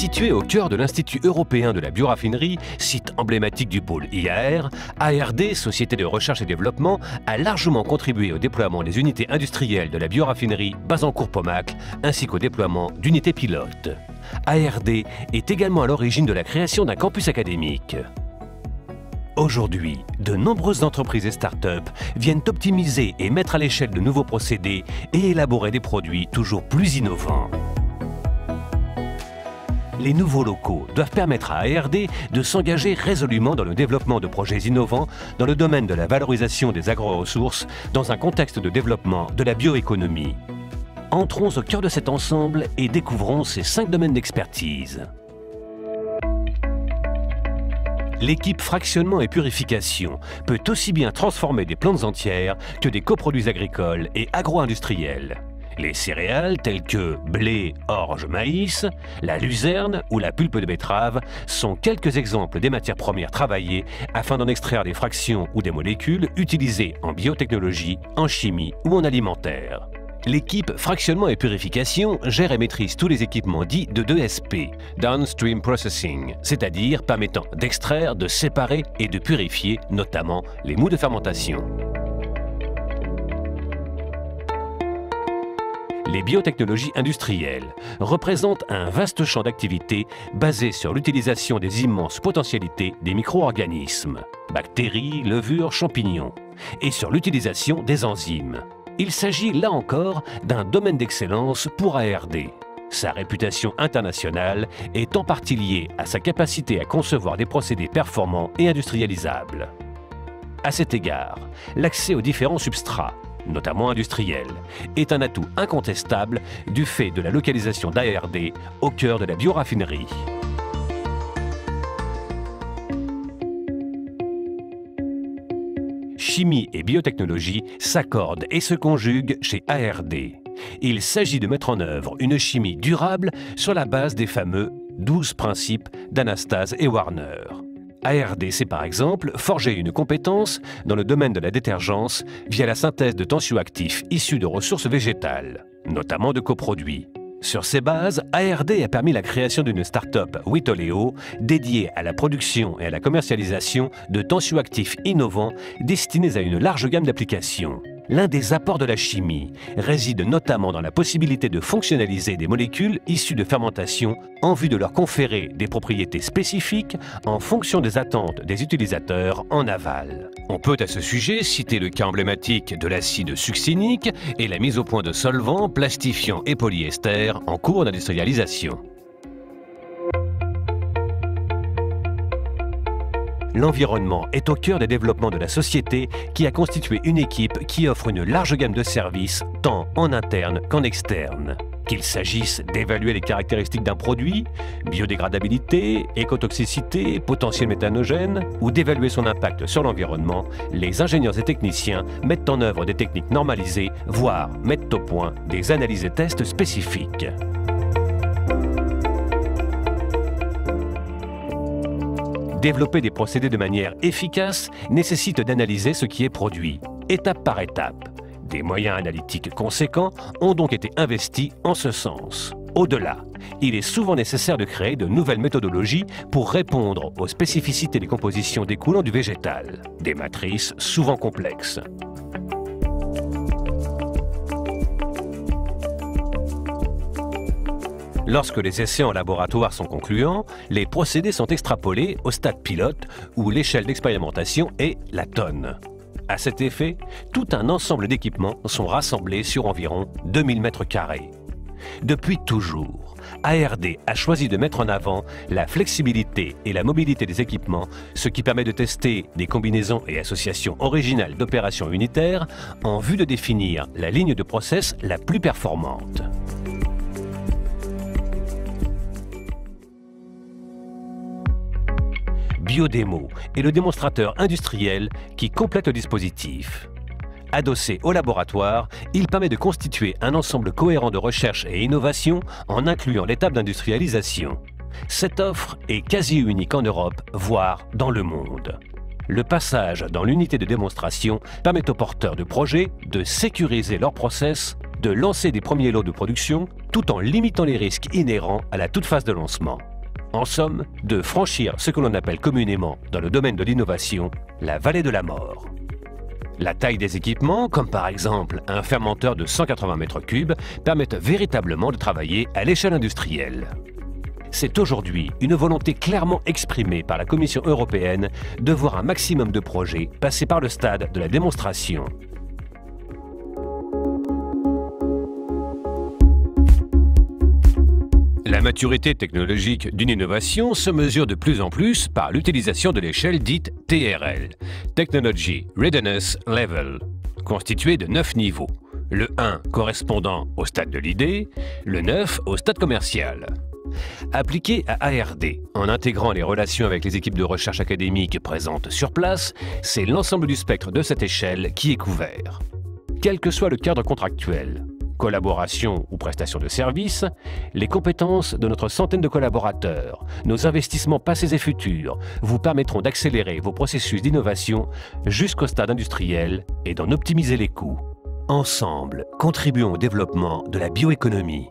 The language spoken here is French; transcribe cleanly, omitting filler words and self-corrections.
Situé au cœur de l'Institut européen de la bioraffinerie, site emblématique du pôle IAR, ARD, Société de recherche et développement, a largement contribué au déploiement des unités industrielles de la bioraffinerie Bazancourt-Pomacle, ainsi qu'au déploiement d'unités pilotes. ARD est également à l'origine de la création d'un campus académique. Aujourd'hui, de nombreuses entreprises et start-up viennent optimiser et mettre à l'échelle de nouveaux procédés et élaborer des produits toujours plus innovants. Les nouveaux locaux doivent permettre à ARD de s'engager résolument dans le développement de projets innovants dans le domaine de la valorisation des agro-ressources dans un contexte de développement de la bioéconomie. Entrons au cœur de cet ensemble et découvrons ces 5 domaines d'expertise. L'équipe fractionnement et purification peut aussi bien transformer des plantes entières que des coproduits agricoles et agro-industriels. Les céréales telles que blé, orge, maïs, la luzerne ou la pulpe de betterave sont quelques exemples des matières premières travaillées afin d'en extraire des fractions ou des molécules utilisées en biotechnologie, en chimie ou en alimentaire. L'équipe fractionnement et purification gère et maîtrise tous les équipements dits de 2SP, Downstream Processing, c'est-à-dire permettant d'extraire, de séparer et de purifier notamment les mous de fermentation. Les biotechnologies industrielles représentent un vaste champ d'activité basé sur l'utilisation des immenses potentialités des micro-organismes, bactéries, levures, champignons, et sur l'utilisation des enzymes. Il s'agit là encore d'un domaine d'excellence pour ARD. Sa réputation internationale est en partie liée à sa capacité à concevoir des procédés performants et industrialisables. À cet égard, l'accès aux différents substrats, notamment industriels, est un atout incontestable du fait de la localisation d'ARD au cœur de la bioraffinerie. Chimie et biotechnologie s'accordent et se conjuguent chez ARD. Il s'agit de mettre en œuvre une chimie durable sur la base des fameux 12 principes d'Anastase et Warner. ARD sait par exemple forger une compétence dans le domaine de la détergence via la synthèse de tensioactifs issus de ressources végétales, notamment de coproduits. Sur ces bases, ARD a permis la création d'une start-up Witoleo dédiée à la production et à la commercialisation de tensioactifs innovants destinés à une large gamme d'applications. L'un des apports de la chimie réside notamment dans la possibilité de fonctionnaliser des molécules issues de fermentation en vue de leur conférer des propriétés spécifiques en fonction des attentes des utilisateurs en aval. On peut à ce sujet citer le cas emblématique de l'acide succinique et la mise au point de solvants, plastifiants et polyester en cours d'industrialisation. L'environnement est au cœur des développements de la société qui a constitué une équipe qui offre une large gamme de services, tant en interne qu'en externe. Qu'il s'agisse d'évaluer les caractéristiques d'un produit, biodégradabilité, écotoxicité, potentiel méthanogène, ou d'évaluer son impact sur l'environnement, les ingénieurs et techniciens mettent en œuvre des techniques normalisées, voire mettent au point des analyses et tests spécifiques. Développer des procédés de manière efficace nécessite d'analyser ce qui est produit, étape par étape. Des moyens analytiques conséquents ont donc été investis en ce sens. Au-delà, il est souvent nécessaire de créer de nouvelles méthodologies pour répondre aux spécificités des compositions découlant du végétal, des matrices souvent complexes. Lorsque les essais en laboratoire sont concluants, les procédés sont extrapolés au stade pilote où l'échelle d'expérimentation est la tonne. À cet effet, tout un ensemble d'équipements sont rassemblés sur environ 2000 m². Depuis toujours, ARD a choisi de mettre en avant la flexibilité et la mobilité des équipements, ce qui permet de tester des combinaisons et associations originales d'opérations unitaires en vue de définir la ligne de process la plus performante. Biodémo est le démonstrateur industriel qui complète le dispositif. Adossé au laboratoire, il permet de constituer un ensemble cohérent de recherche et innovation en incluant l'étape d'industrialisation. Cette offre est quasi unique en Europe, voire dans le monde. Le passage dans l'unité de démonstration permet aux porteurs de projets de sécuriser leur process, de lancer des premiers lots de production, tout en limitant les risques inhérents à la toute phase de lancement. En somme, de franchir ce que l'on appelle communément, dans le domaine de l'innovation, la vallée de la mort. La taille des équipements, comme par exemple un fermenteur de 180 mètres cubes, permettent véritablement de travailler à l'échelle industrielle. C'est aujourd'hui une volonté clairement exprimée par la Commission européenne de voir un maximum de projets passer par le stade de la démonstration. La maturité technologique d'une innovation se mesure de plus en plus par l'utilisation de l'échelle dite TRL, Technology Readiness Level, constituée de 9 niveaux, le 1 correspondant au stade de l'idée, le 9 au stade commercial. Appliqué à ARD, en intégrant les relations avec les équipes de recherche académique présentes sur place, c'est l'ensemble du spectre de cette échelle qui est couvert. Quel que soit le cadre contractuel, collaboration ou prestation de services, les compétences de notre centaine de collaborateurs, nos investissements passés et futurs vous permettront d'accélérer vos processus d'innovation jusqu'au stade industriel et d'en optimiser les coûts. Ensemble, contribuons au développement de la bioéconomie.